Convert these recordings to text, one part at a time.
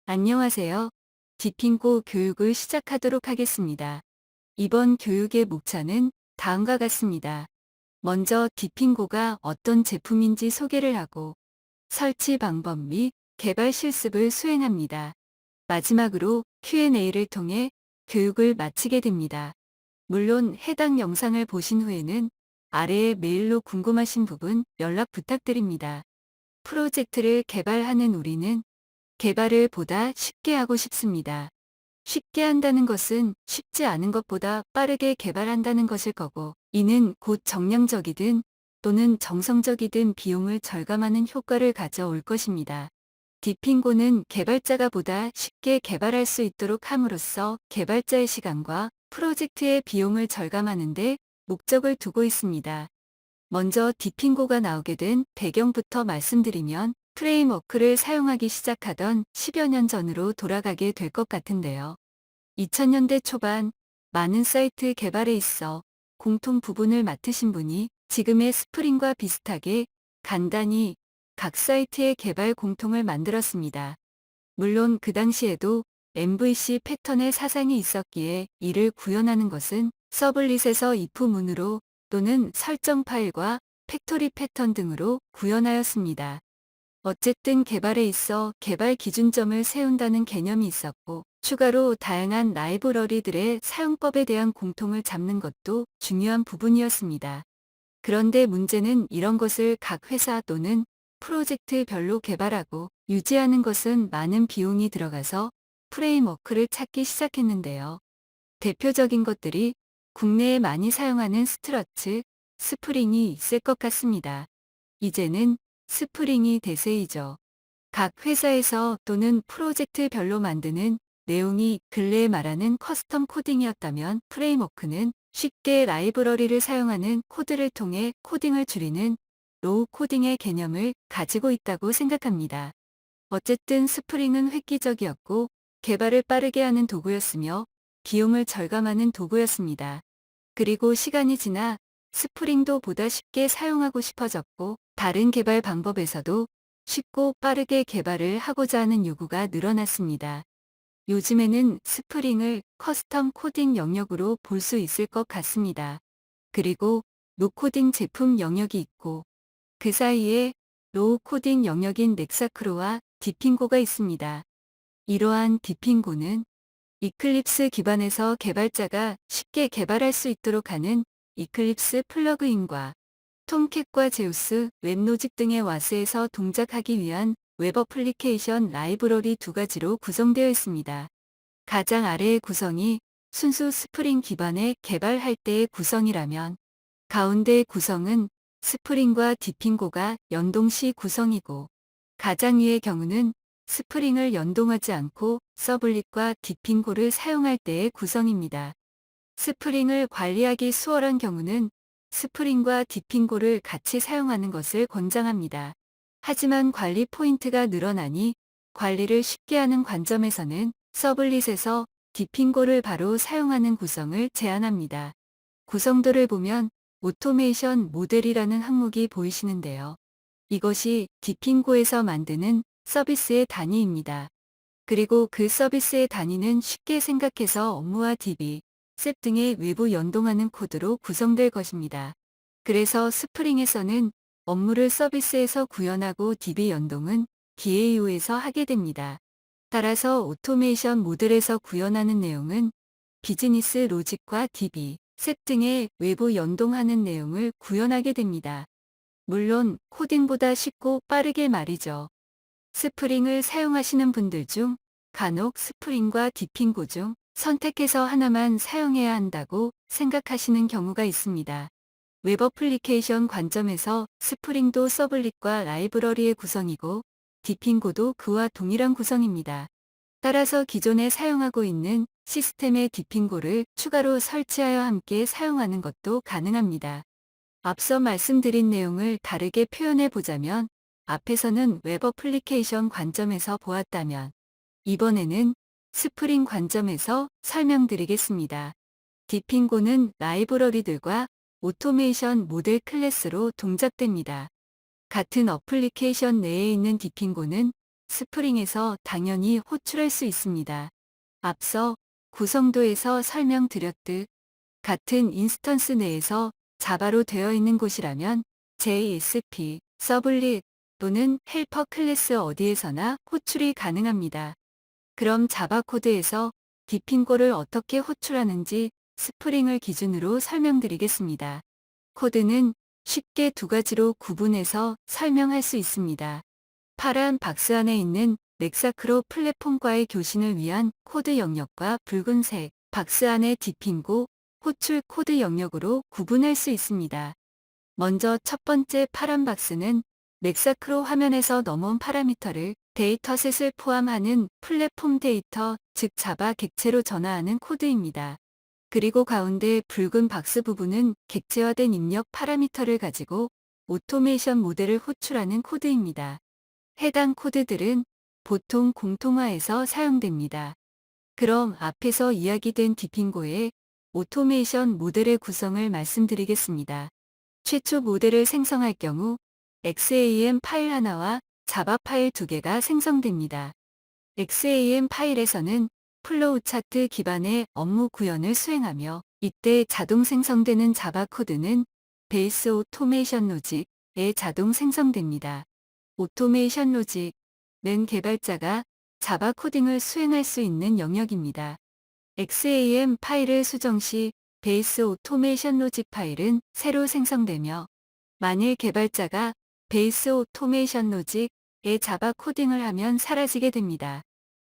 안녕하세요. 디핑고 교육을 시작하도록 하겠습니다. 이번 교육의 목차는 다음과 같습니다. 먼저 디핑고가 어떤 제품인지 소개를 하고 설치 방법 및 개발 실습을 수행합니다. 마지막으로 Q&A를 통해 교육을 마치게 됩니다. 물론 해당 영상을 보신 후에는 아래의 메일로 궁금하신 부분 연락 부탁드립니다. 프로젝트를 개발하는 우리는 개발을 보다 쉽게 하고 싶습니다. 쉽게 한다는 것은 쉽지 않은 것보다 빠르게 개발한다는 것일 거고, 이는 곧 정량적이든 또는 정성적이든 비용을 절감하는 효과를 가져올 것입니다. 디핑고는 개발자가 보다 쉽게 개발할 수 있도록 함으로써 개발자의 시간과 프로젝트의 비용을 절감하는 데 목적을 두고 있습니다. 먼저 디핑고가 나오게 된 배경부터 말씀드리면 프레임워크를 사용하기 시작하던 10여 년 전으로 돌아가게 될 것 같은데요. 2000년대 초반 많은 사이트 개발에 있어 공통 부분을 맡으신 분이 지금의 스프링과 비슷하게 간단히 각 사이트의 개발 공통을 만들었습니다. 물론 그 당시에도 MVC 패턴의 사상이 있었기에 이를 구현하는 것은 서블릿에서 if 문으로 또는 설정 파일과 팩토리 패턴 등으로 구현하였습니다. 어쨌든 개발에 있어 개발 기준점을 세운다는 개념이 있었고, 추가로 다양한 라이브러리들의 사용법에 대한 공통을 잡는 것도 중요한 부분이었습니다. 그런데 문제는 이런 것을 각 회사 또는 프로젝트별로 개발하고 유지하는 것은 많은 비용이 들어가서 프레임워크를 찾기 시작했는데요. 대표적인 것들이 국내에 많이 사용하는 스트러츠, 스프링이 있을 것 같습니다. 이제는 스프링이 대세이죠. 각 회사에서 또는 프로젝트별로 만드는 내용이 근래에 말하는 커스텀 코딩이었다면 프레임워크는 쉽게 라이브러리를 사용하는 코드를 통해 코딩을 줄이는 로우 코딩의 개념을 가지고 있다고 생각합니다. 어쨌든 스프링은 획기적이었고 개발을 빠르게 하는 도구였으며 비용을 절감하는 도구였습니다. 그리고 시간이 지나 스프링도 보다 쉽게 사용하고 싶어졌고 다른 개발 방법에서도 쉽고 빠르게 개발을 하고자 하는 요구가 늘어났습니다. 요즘에는 스프링을 커스텀 코딩 영역으로 볼 수 있을 것 같습니다. 그리고 노코딩 제품 영역이 있고 그 사이에 로우 코딩 영역인 넥사크로와 디핑고가 있습니다. 이러한 디핑고는 이클립스 기반에서 개발자가 쉽게 개발할 수 있도록 하는 이클립스 플러그인과 톰캣과 제우스, 웹로직 등의 와스에서 동작하기 위한 웹 어플리케이션 라이브러리 두 가지로 구성되어 있습니다. 가장 아래의 구성이 순수 스프링 기반의 개발할 때의 구성이라면 가운데의 구성은 스프링과 디핑고가 연동 시 구성이고 가장 위의 경우는 스프링을 연동하지 않고 서블릿과 디핑고를 사용할 때의 구성입니다. 스프링을 관리하기 수월한 경우는 스프링과 디핑고를 같이 사용하는 것을 권장합니다. 하지만 관리 포인트가 늘어나니 관리를 쉽게 하는 관점에서는 서블릿에서 디핑고를 바로 사용하는 구성을 제안합니다. 구성도를 보면 오토메이션 모델이라는 항목이 보이시는데요. 이것이 디핑고에서 만드는 서비스의 단위입니다. 그리고 그 서비스의 단위는 쉽게 생각해서 업무와 DB, 셋 등의 외부 연동하는 코드로 구성될 것입니다. 그래서 스프링에서는 업무를 서비스에서 구현하고 DB 연동은 DAO에서 하게 됩니다. 따라서 오토메이션 모델에서 구현하는 내용은 비즈니스 로직과 DB, 셋 등의 외부 연동하는 내용을 구현하게 됩니다. 물론 코딩보다 쉽고 빠르게 말이죠. 스프링을 사용하시는 분들 중 간혹 스프링과 디핑고 중 선택해서 하나만 사용해야 한다고 생각하시는 경우가 있습니다. 웹 어플리케이션 관점에서 스프링도 서블릿과 라이브러리의 구성이고 디핑고도 그와 동일한 구성입니다. 따라서 기존에 사용하고 있는 시스템의 디핑고를 추가로 설치하여 함께 사용하는 것도 가능합니다. 앞서 말씀드린 내용을 다르게 표현해 보자면 앞에서는 웹 어플리케이션 관점에서 보았다면 이번에는 스프링 관점에서 설명드리겠습니다. 디핑고는 라이브러리들과 오토메이션 모델 클래스로 동작됩니다. 같은 어플리케이션 내에 있는 디핑고는 스프링에서 당연히 호출할 수 있습니다. 앞서 구성도에서 설명드렸듯 같은 인스턴스 내에서 자바로 되어 있는 곳이라면 JSP, 서블릿 또는 헬퍼 클래스 어디에서나 호출이 가능합니다. 그럼 자바 코드에서 디핑고를 어떻게 호출하는지 스프링을 기준으로 설명드리겠습니다. 코드는 쉽게 두 가지로 구분해서 설명할 수 있습니다. 파란 박스 안에 있는 넥사크로 플랫폼과의 교신을 위한 코드 영역과 붉은색 박스 안의 디핑고, 호출 코드 영역으로 구분할 수 있습니다. 먼저 첫 번째 파란 박스는 넥사크로 화면에서 넘어온 파라미터를 데이터셋을 포함하는 플랫폼 데이터, 즉 자바 객체로 전화하는 코드입니다. 그리고 가운데 붉은 박스 부분은 객체화된 입력 파라미터를 가지고 오토메이션 모델을 호출하는 코드입니다. 해당 코드들은 보통 공통화에서 사용됩니다. 그럼 앞에서 이야기된 디핑고의 오토메이션 모델의 구성을 말씀드리겠습니다. 최초 모델을 생성할 경우 XAM 파일 하나와 자바 파일 두 개가 생성됩니다. XAM 파일에서는 플로우 차트 기반의 업무 구현을 수행하며 이때 자동 생성되는 자바 코드는 베이스 오토메이션 로직에 자동 생성됩니다. 오토메이션 로직은 개발자가 자바 코딩을 수행할 수 있는 영역입니다. XAM 파일을 수정 시 베이스 오토메이션 로직 파일은 새로 생성되며 만일 개발자가 베이스 오토메이션 로직에 자바 코딩을 하면 사라지게 됩니다.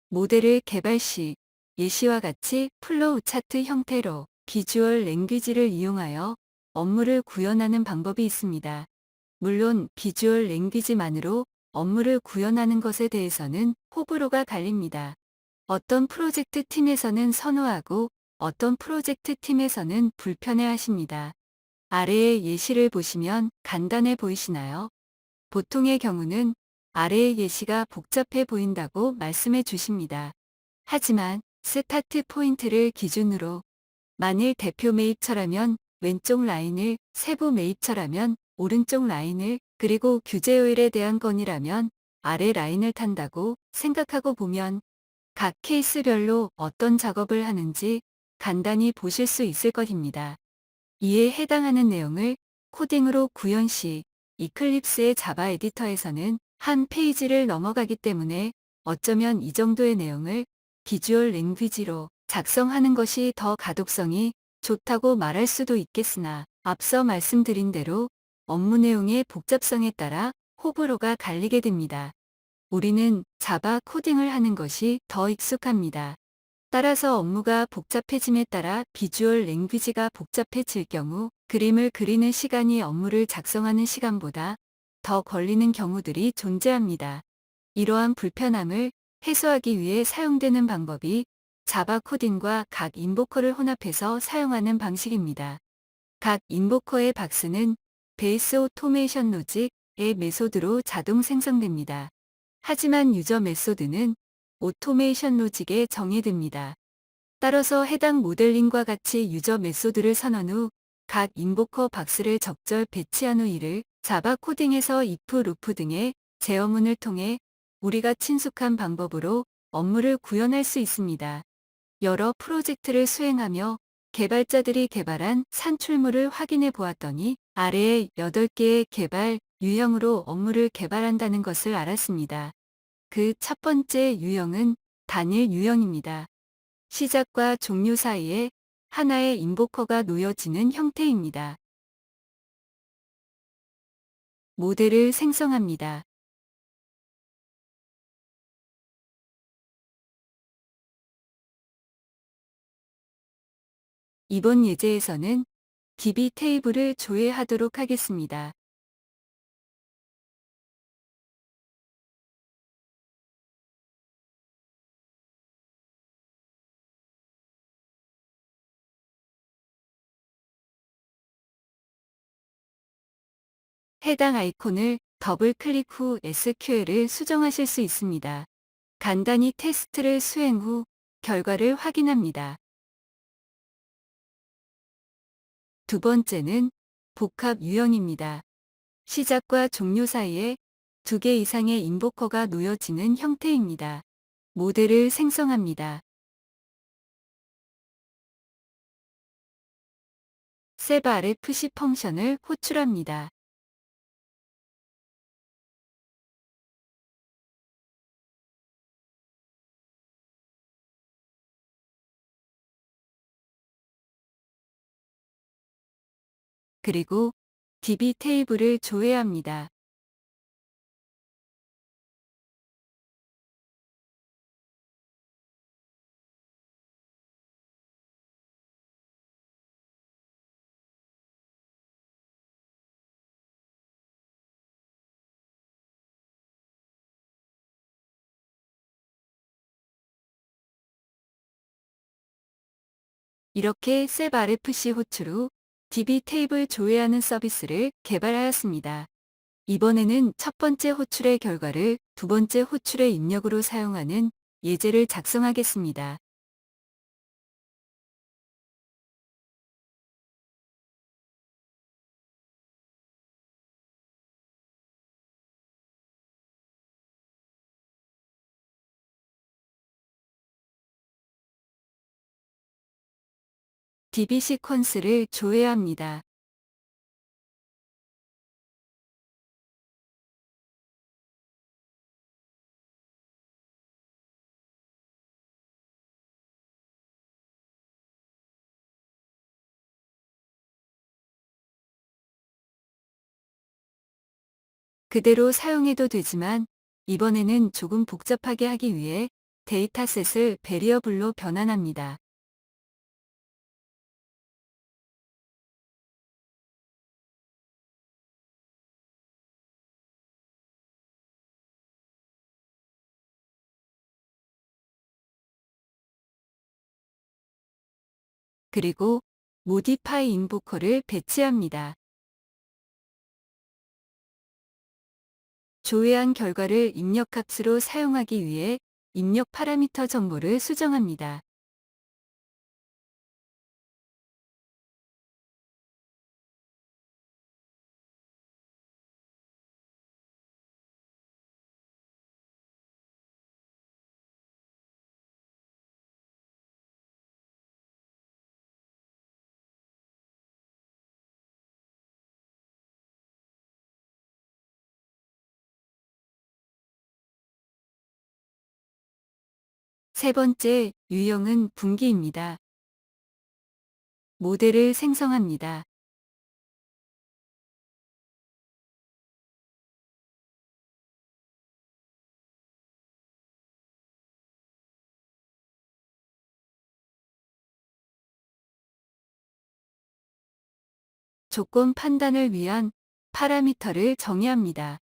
모델을 개발 시 예시와 같이 플로우 차트 형태로 비주얼 랭귀지를 이용하여 업무를 구현하는 방법이 있습니다. 물론 비주얼 랭귀지만으로 업무를 구현하는 것에 대해서는 호불호가 갈립니다. 어떤 프로젝트 팀에서는 선호하고 어떤 프로젝트 팀에서는 불편해하십니다. 아래의 예시를 보시면 간단해 보이시나요? 보통의 경우는 아래의 예시가 복잡해 보인다고 말씀해 주십니다. 하지만 스타트 포인트를 기준으로 만일 대표 매입처라면 왼쪽 라인을, 세부 매입처라면 오른쪽 라인을, 그리고 규제 요일에 대한 건이라면 아래 라인을 탄다고 생각하고 보면 각 케이스별로 어떤 작업을 하는지 간단히 보실 수 있을 것입니다. 이에 해당하는 내용을 코딩으로 구현 시 이클립스의 자바 에디터에서는 한 페이지를 넘어가기 때문에 어쩌면 이 정도의 내용을 비주얼 랭귀지로 작성하는 것이 더 가독성이 좋다고 말할 수도 있겠으나 앞서 말씀드린 대로 업무 내용의 복잡성에 따라 호불호가 갈리게 됩니다. 우리는 자바 코딩을 하는 것이 더 익숙합니다. 따라서 업무가 복잡해짐에 따라 비주얼 랭귀지가 복잡해질 경우 그림을 그리는 시간이 업무를 작성하는 시간보다 더 걸리는 경우들이 존재합니다. 이러한 불편함을 해소하기 위해 사용되는 방법이 자바 코딩과 각 인보커를 혼합해서 사용하는 방식입니다. 각 인보커의 박스는 베이스 오토메이션 로직의 메소드로 자동 생성됩니다. 하지만 유저 메소드는 오토메이션 로직에 정의됩니다. 따라서 해당 모델링과 같이 유저 메소드를 선언 후 각 인보커 박스를 적절 배치한 후 이를 자바 코딩에서 if 루프 등의 제어문을 통해 우리가 친숙한 방법으로 업무를 구현할 수 있습니다. 여러 프로젝트를 수행하며 개발자들이 개발한 산출물을 확인해 보았더니 아래의 8개의 개발 유형으로 업무를 개발한다는 것을 알았습니다. 그 첫 번째 유형은 단일 유형입니다. 시작과 종료 사이에 하나의 인보커가 놓여지는 형태입니다. 모델을 생성합니다. 이번 예제에서는 DB 테이블을 조회하도록 하겠습니다. 해당 아이콘을 더블 클릭 후 SQL을 수정하실 수 있습니다. 간단히 테스트를 수행 후 결과를 확인합니다. 두 번째는 복합 유형입니다. 시작과 종료 사이에 두 개 이상의 인보커가 놓여지는 형태입니다. 모델을 생성합니다. 셉 RFC 펑션을 호출합니다. 그리고 DB 테이블을 조회합니다. 이렇게 셉 RFC 호출 후 DB 테이블 조회하는 서비스를 개발하였습니다. 이번에는 첫 번째 호출의 결과를 두 번째 호출의 입력으로 사용하는 예제를 작성하겠습니다. DB 시퀀스를 조회합니다. 그대로 사용해도 되지만 이번에는 조금 복잡하게 하기 위해 데이터셋을 베리어블로 변환합니다. 그리고 modify invoker를 배치합니다. 조회한 결과를 입력값으로 사용하기 위해 입력 파라미터 정보를 수정합니다. 세 번째, 유형은 분기입니다. 모델을 생성합니다. 조건 판단을 위한 파라미터를 정의합니다.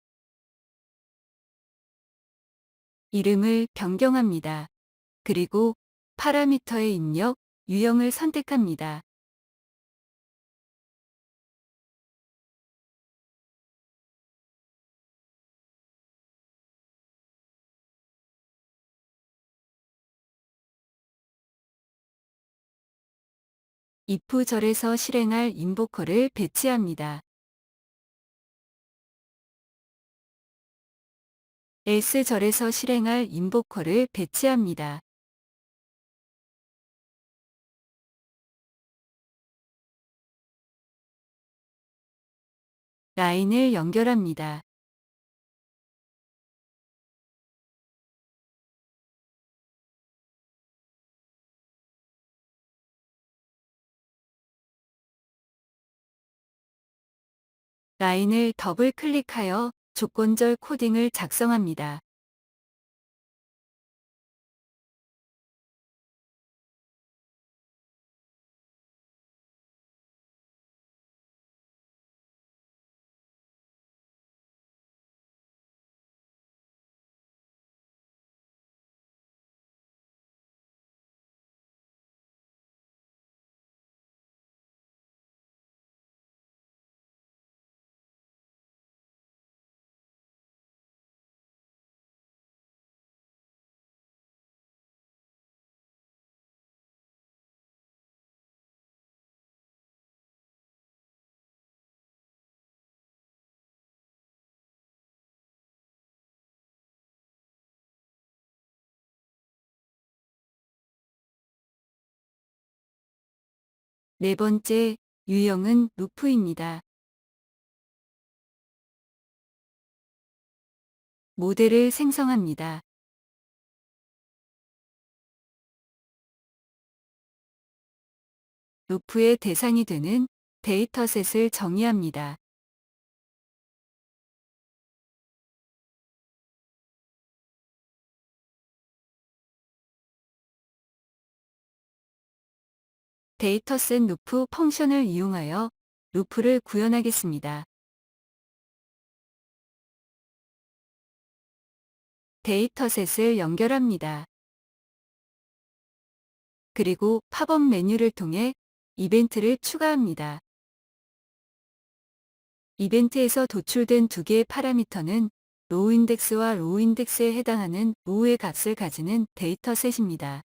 이름을 변경합니다. 그리고 파라미터의 입력, 유형을 선택합니다. if 절에서 실행할 인보커를 배치합니다. else 절에서 실행할 인보커를 배치합니다. 라인을 연결합니다. 라인을 더블 클릭하여 조건절 코딩을 작성합니다. 네 번째 유형은 루프입니다. 모델을 생성합니다. 루프의 대상이 되는 데이터셋을 정의합니다. 데이터셋 루프 펑션을 이용하여 루프를 구현하겠습니다. 데이터셋을 연결합니다. 그리고 팝업 메뉴를 통해 이벤트를 추가합니다. 이벤트에서 도출된 두 개의 파라미터는 로우 인덱스와 로우 인덱스에 해당하는 로우의 값을 가지는 데이터셋입니다.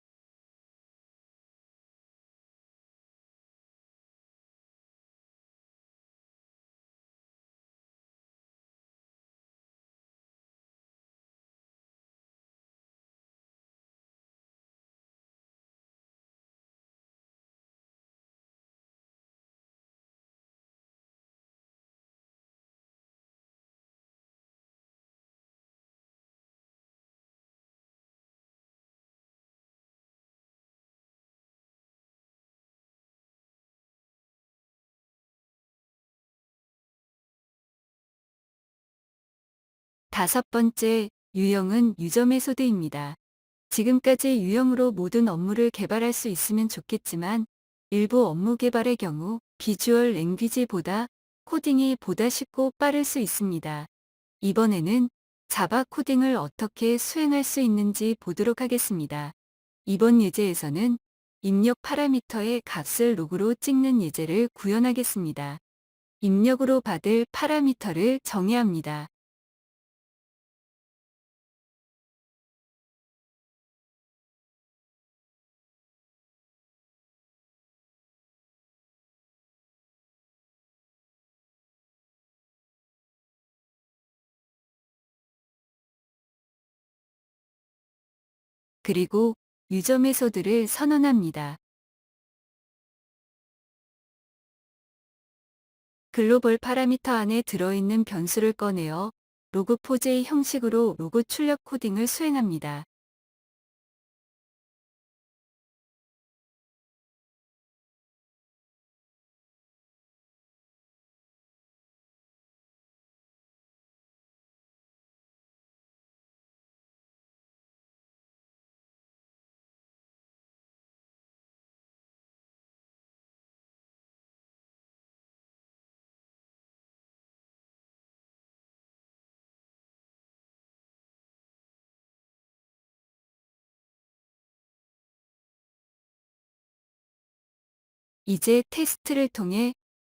다섯 번째 유형은 유저 메소드입니다. 지금까지 유형으로 모든 업무를 개발할 수 있으면 좋겠지만 일부 업무 개발의 경우 비주얼 랭귀지보다 코딩이 보다 쉽고 빠를 수 있습니다. 이번에는 자바 코딩을 어떻게 수행할 수 있는지 보도록 하겠습니다. 이번 예제에서는 입력 파라미터의 값을 로그로 찍는 예제를 구현하겠습니다. 입력으로 받을 파라미터를 정의합니다. 그리고 유저 메소드를 선언합니다. 글로벌 파라미터 안에 들어있는 변수를 꺼내어 로그4j 형식으로 로그 출력 코딩을 수행합니다. 이제 테스트를 통해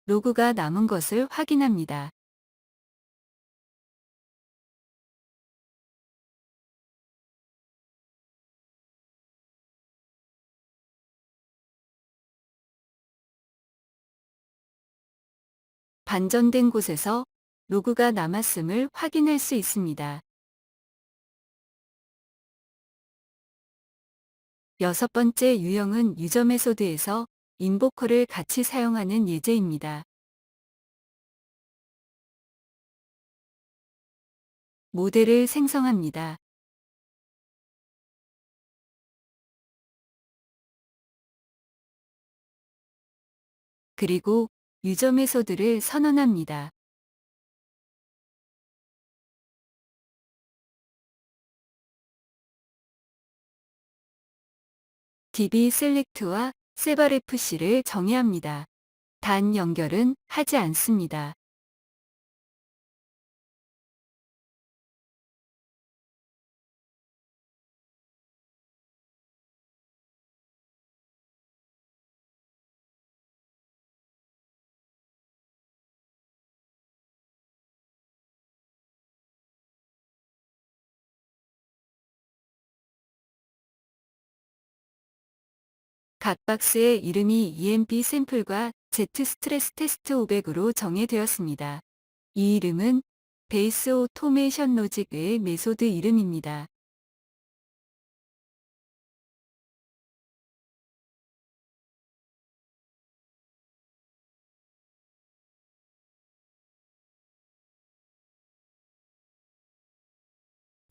로그가 남은 것을 확인합니다. 반전된 곳에서 로그가 남았음을 확인할 수 있습니다. 여섯 번째 유형은 유저 메소드에서 인보커를 같이 사용하는 예제입니다. 모델을 생성합니다. 그리고 유저 메소드를 선언합니다. db select와 separFC를 정의합니다. 단 연결은 하지 않습니다. 각 박스의 이름이 EMP 샘플과 Z 스트레스 테스트 500으로 정의되었습니다. 이 이름은 베이스 오토메이션 로직의 메소드 이름입니다.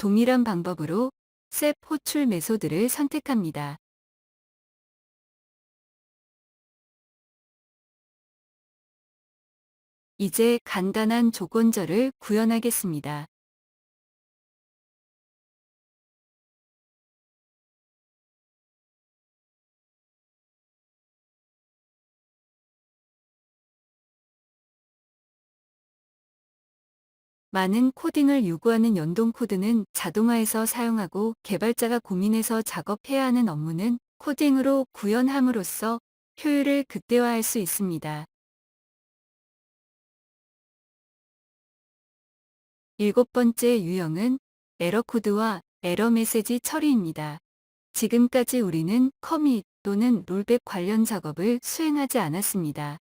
동일한 방법으로 셋 호출 메소드를 선택합니다. 이제 간단한 조건절을 구현하겠습니다. 많은 코딩을 요구하는 연동 코드는 자동화해서 사용하고, 개발자가 고민해서 작업해야 하는 업무는 코딩으로 구현함으로써 효율을 극대화할 수 있습니다. 일곱 번째 유형은 에러 코드와 에러 메시지 처리입니다. 지금까지 우리는 커밋 또는 롤백 관련 작업을 수행하지 않았습니다.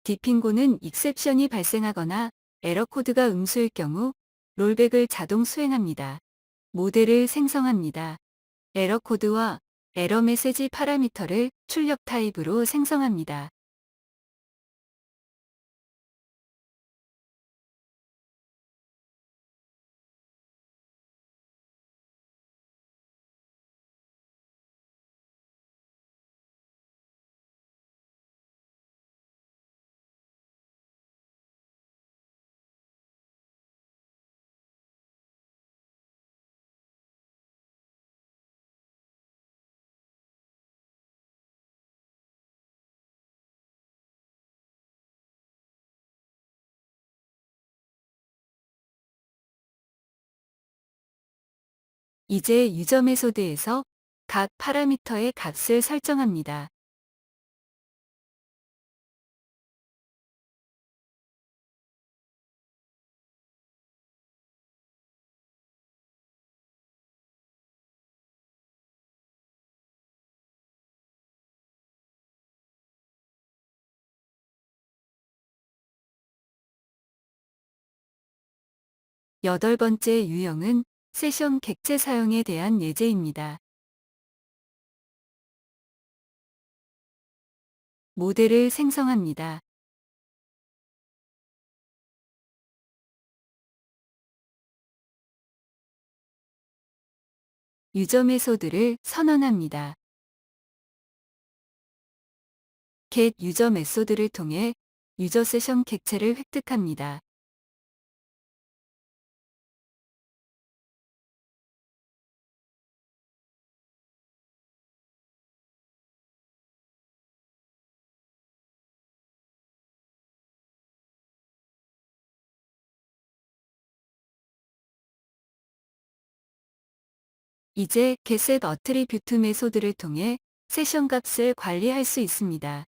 디핑고는 익셉션이 발생하거나 에러 코드가 음수일 경우 롤백을 자동 수행합니다. 모델을 생성합니다. 에러 코드와 에러 메시지 파라미터를 출력 타입으로 생성합니다. 이제 유저 메소드에서 각 파라미터의 값을 설정합니다. 여덟 번째 유형은 세션 객체 사용에 대한 예제입니다. 모델을 생성합니다. 유저 메소드를 선언합니다. get 유저 메소드를 통해 유저 세션 객체를 획득합니다. 이제 getSet attribute 메소드를 통해 세션 값을 관리할 수 있습니다.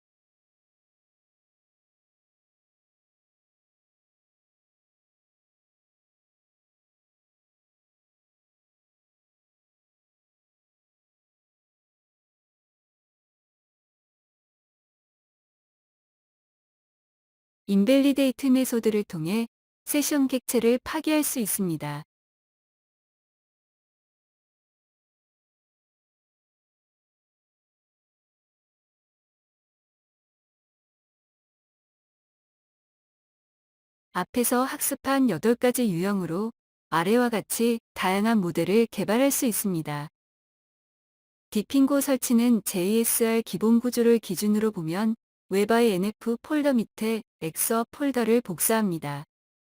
invalidate 메소드를 통해 세션 객체를 파기할 수 있습니다. 앞에서 학습한 8가지 유형으로 아래와 같이 다양한 모델을 개발할 수 있습니다. 디핑고 설치는 JSR 기본 구조를 기준으로 보면 web-inf 폴더 밑에 엑서 폴더를 복사합니다.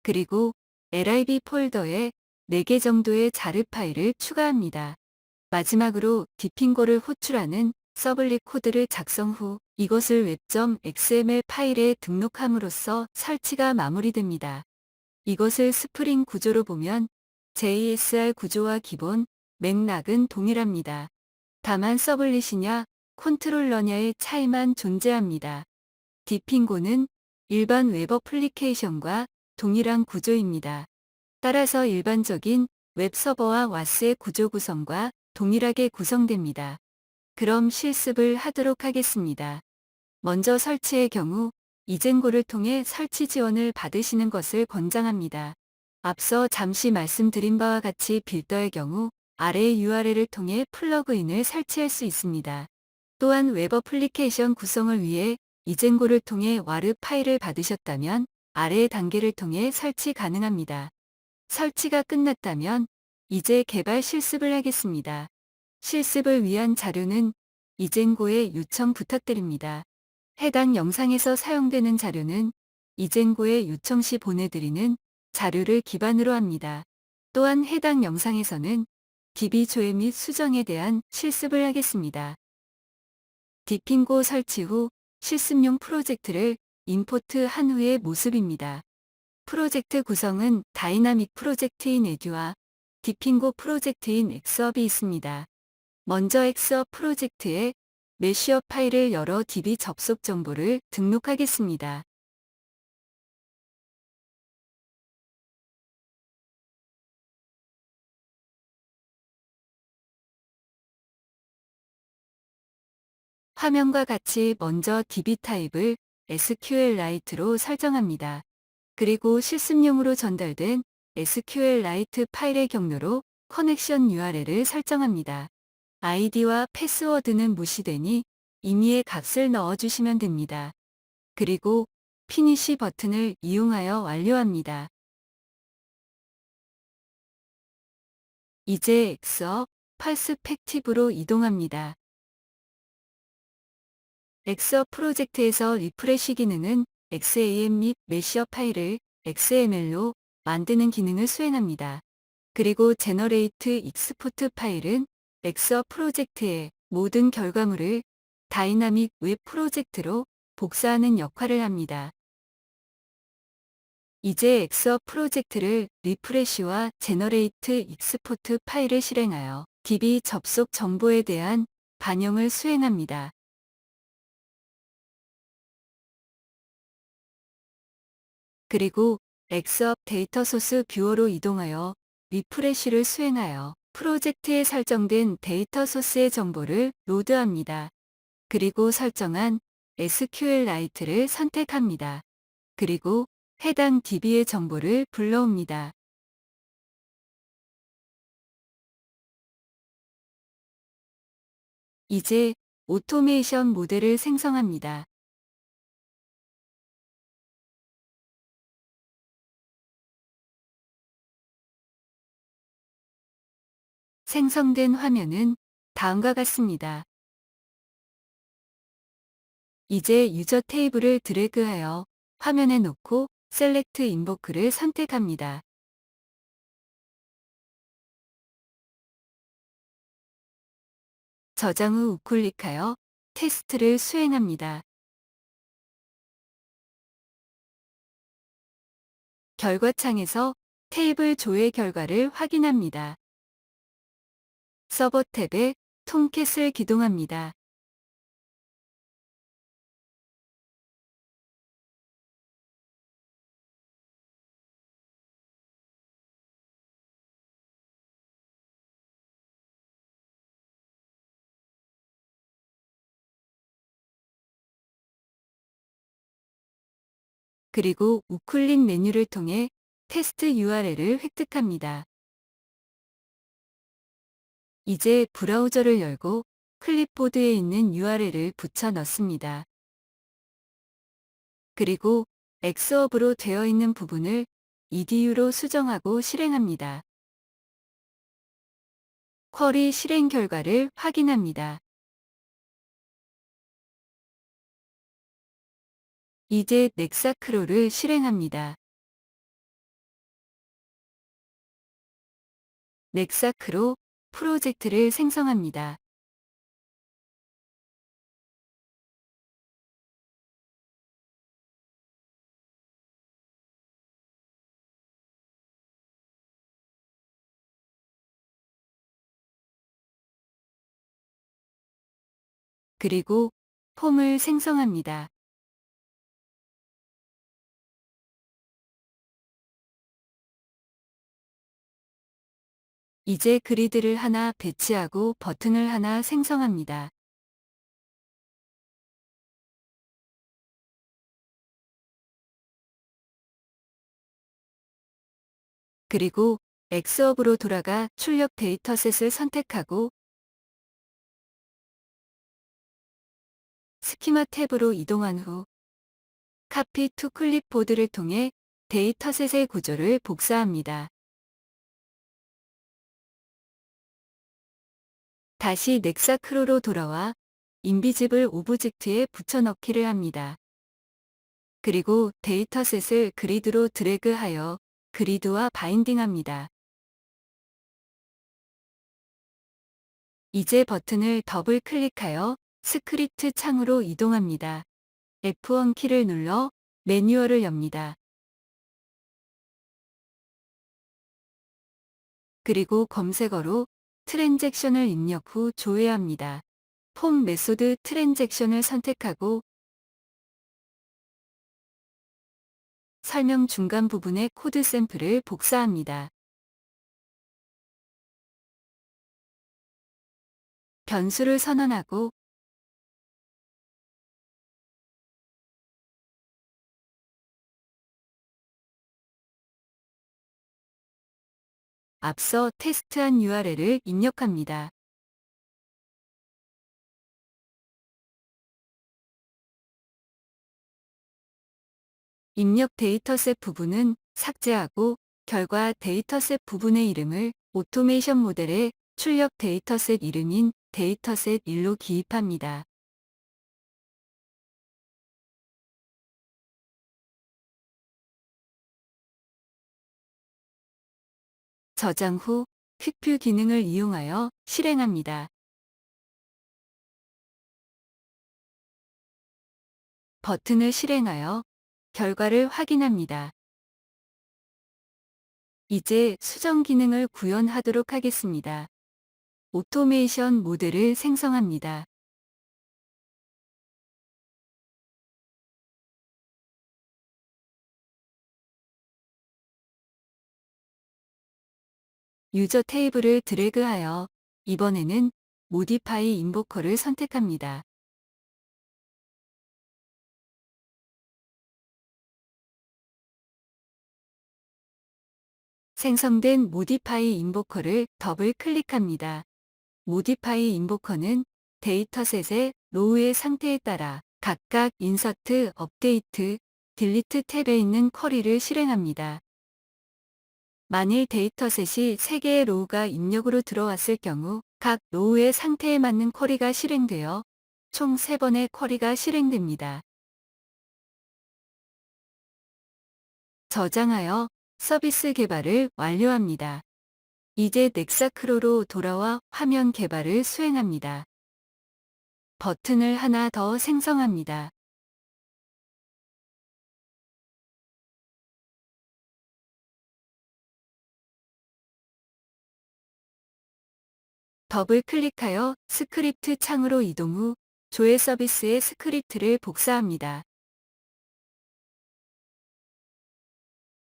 그리고 lib 폴더에 4개 정도의 자르 파일을 추가합니다. 마지막으로 디핑고를 호출하는 서블릿 코드를 작성 후 이것을 web.xml 파일에 등록함으로써 설치가 마무리됩니다. 이것을 스프링 구조로 보면 JSR 구조와 기본 맥락은 동일합니다. 다만 서블릿이냐 컨트롤러냐의 차이만 존재합니다. 디핑고는 일반 웹 어플리케이션과 동일한 구조입니다. 따라서 일반적인 웹 서버와 와스의 구조 구성과 동일하게 구성됩니다. 그럼 실습을 하도록 하겠습니다. 먼저 설치의 경우 이젠고를 통해 설치 지원을 받으시는 것을 권장합니다. 앞서 잠시 말씀드린 바와 같이 빌더의 경우 아래의 URL을 통해 플러그인을 설치할 수 있습니다. 또한 웹 어플리케이션 구성을 위해 이젠고를 통해 와르 파일을 받으셨다면 아래의 단계를 통해 설치 가능합니다. 설치가 끝났다면 이제 개발 실습을 하겠습니다. 실습을 위한 자료는 이젠고에 요청 부탁드립니다. 해당 영상에서 사용되는 자료는 이젠고에 요청 시 보내드리는 자료를 기반으로 합니다. 또한 해당 영상에서는 DB 조회 및 수정에 대한 실습을 하겠습니다. 디핑고 설치 후 실습용 프로젝트를 임포트 한 후의 모습입니다. 프로젝트 구성은 다이나믹 프로젝트인 에듀와 디핑고 프로젝트인 엑스업이 있습니다. 먼저 엑스업 프로젝트에 메쉬업 파일을 열어 DB 접속 정보를 등록하겠습니다. 화면과 같이 먼저 DB 타입을 SQLite로 설정합니다. 그리고 실습용으로 전달된 SQLite 파일의 경로로 커넥션 URL을 설정합니다. 아이디와 패스워드는 무시되니 임의의 값을 넣어주시면 됩니다. 그리고 피니시 버튼을 이용하여 완료합니다. 이제 엑스업 퍼스펙티브로 이동합니다. 엑스업 프로젝트에서 리프레시 기능은 XAM 및 메시업 파일을 XML로 만드는 기능을 수행합니다. 그리고 제너레이트 익스포트 파일은 엑스업 프로젝트의 모든 결과물을 다이나믹 웹 프로젝트로 복사하는 역할을 합니다. 이제 엑스업 프로젝트를 리프레시와 제너레이트 익스포트 파일을 실행하여 DB 접속 정보에 대한 반영을 수행합니다. 그리고 엑스업 데이터 소스 뷰어로 이동하여 리프레시를 수행하여 프로젝트에 설정된 데이터 소스의 정보를 로드합니다. 그리고 설정한 SQLite를 선택합니다. 그리고 해당 DB의 정보를 불러옵니다. 이제 오토메이션 모델을 생성합니다. 생성된 화면은 다음과 같습니다. 이제 유저 테이블을 드래그하여 화면에 놓고 셀렉트 인보크를 선택합니다. 저장 후 우클릭하여 테스트를 수행합니다. 결과창에서 테이블 조회 결과를 확인합니다. 서버 탭에 톰캣을 기동합니다. 그리고 우클릭 메뉴를 통해 테스트 URL을 획득합니다. 이제 브라우저를 열고 클립보드에 있는 URL을 붙여 넣습니다. 그리고 엑스업으로 되어 있는 부분을 EDU로 수정하고 실행합니다. 쿼리 실행 결과를 확인합니다. 이제 넥사크로를 실행합니다. 넥사크로 프로젝트를 생성합니다. 그리고 폼을 생성합니다. 이제 그리드를 하나 배치하고 버튼을 하나 생성합니다. 그리고 엑스업으로 돌아가 출력 데이터셋을 선택하고 스키마 탭으로 이동한 후 카피 투 클립보드를 통해 데이터셋의 구조를 복사합니다. 다시 넥사크로로 돌아와 인비지블 오브젝트에 붙여넣기를 합니다. 그리고 데이터셋을 그리드로 드래그하여 그리드와 바인딩합니다. 이제 버튼을 더블 클릭하여 스크립트 창으로 이동합니다. F1 키를 눌러 매뉴얼을 엽니다. 그리고 검색어로 트랜잭션을 입력 후 조회합니다. 폼 메소드 트랜잭션을 선택하고 설명 중간 부분의 코드 샘플을 복사합니다. 변수를 선언하고 앞서 테스트한 URL을 입력합니다. 입력 데이터셋 부분은 삭제하고 결과 데이터셋 부분의 이름을 오토메이션 모델의 출력 데이터셋 이름인 데이터셋 1로 기입합니다. 저장 후 퀵뷰 기능을 이용하여 실행합니다. 버튼을 실행하여 결과를 확인합니다. 이제 수정 기능을 구현하도록 하겠습니다. 오토메이션 모델을 생성합니다. 유저 테이블을 드래그하여 이번에는 모디파이 인보커를 선택합니다. 생성된 모디파이 인보커를 더블 클릭합니다. 모디파이 인보커는 데이터셋의 로우의 상태에 따라 각각 인서트, 업데이트, 딜리트 탭에 있는 쿼리를 실행합니다. 만일 데이터셋이 3개의 로우가 입력으로 들어왔을 경우 각 로우의 상태에 맞는 쿼리가 실행되어 총 3번의 쿼리가 실행됩니다. 저장하여 서비스 개발을 완료합니다. 이제 넥사크로로 돌아와 화면 개발을 수행합니다. 버튼을 하나 더 생성합니다. 더블 클릭하여 스크립트 창으로 이동 후 조회 서비스의 스크립트를 복사합니다.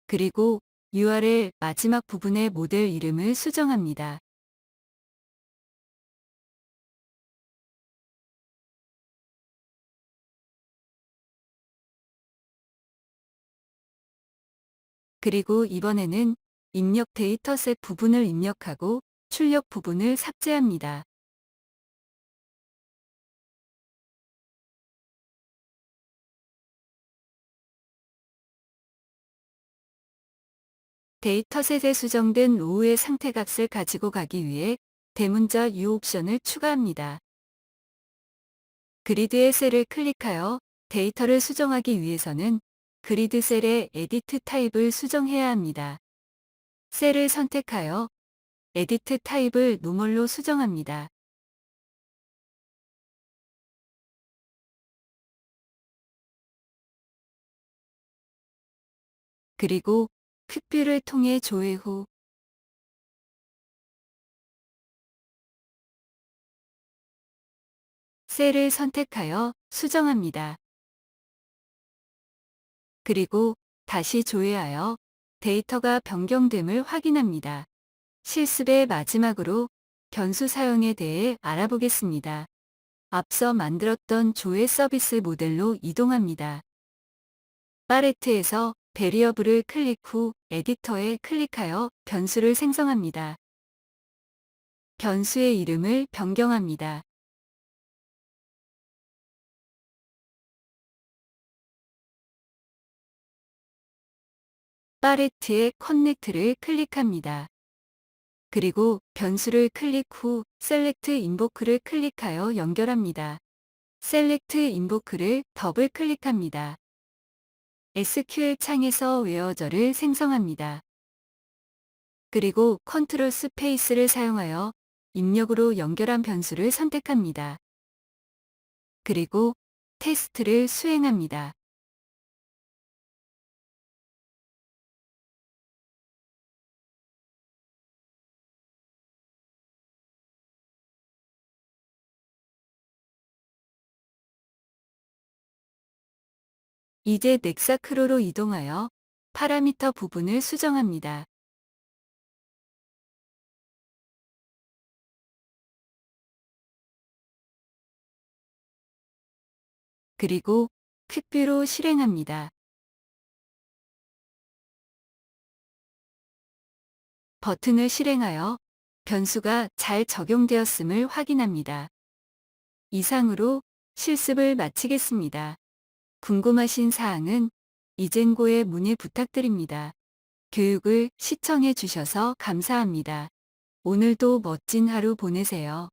그리고 URL 마지막 부분의 모델 이름을 수정합니다. 그리고 이번에는 입력 데이터셋 부분을 입력하고 출력 부분을 삭제합니다. 데이터셋에 수정된 로우의 상태 값을 가지고 가기 위해 대문자 U 옵션을 추가합니다. 그리드의 셀을 클릭하여 데이터를 수정하기 위해서는 그리드 셀의 에디트 타입을 수정해야 합니다. 셀을 선택하여 에디트 타입을 노멀로 수정합니다. 그리고 퀵뷰를 통해 조회 후 셀을 선택하여 수정합니다. 그리고 다시 조회하여 데이터가 변경됨을 확인합니다. 실습의 마지막으로 변수 사용에 대해 알아보겠습니다. 앞서 만들었던 조회 서비스 모델로 이동합니다. 팔레트에서 베리어블을 클릭 후 에디터에 클릭하여 변수를 생성합니다. 변수의 이름을 변경합니다. 팔레트의 커넥트를 클릭합니다. 그리고 변수를 클릭 후 셀렉트 인보크를 클릭하여 연결합니다. 셀렉트 인보크를 더블 클릭합니다. SQL 창에서 웨어저를 생성합니다. 그리고 컨트롤 스페이스를 사용하여 입력으로 연결한 변수를 선택합니다. 그리고 테스트를 수행합니다. 이제 넥사크로로 이동하여 파라미터 부분을 수정합니다. 그리고 퀵뷰로 실행합니다. 버튼을 실행하여 변수가 잘 적용되었음을 확인합니다. 이상으로 실습을 마치겠습니다. 궁금하신 사항은 이젠고에 문의 부탁드립니다. 교육을 시청해 주셔서 감사합니다. 오늘도 멋진 하루 보내세요.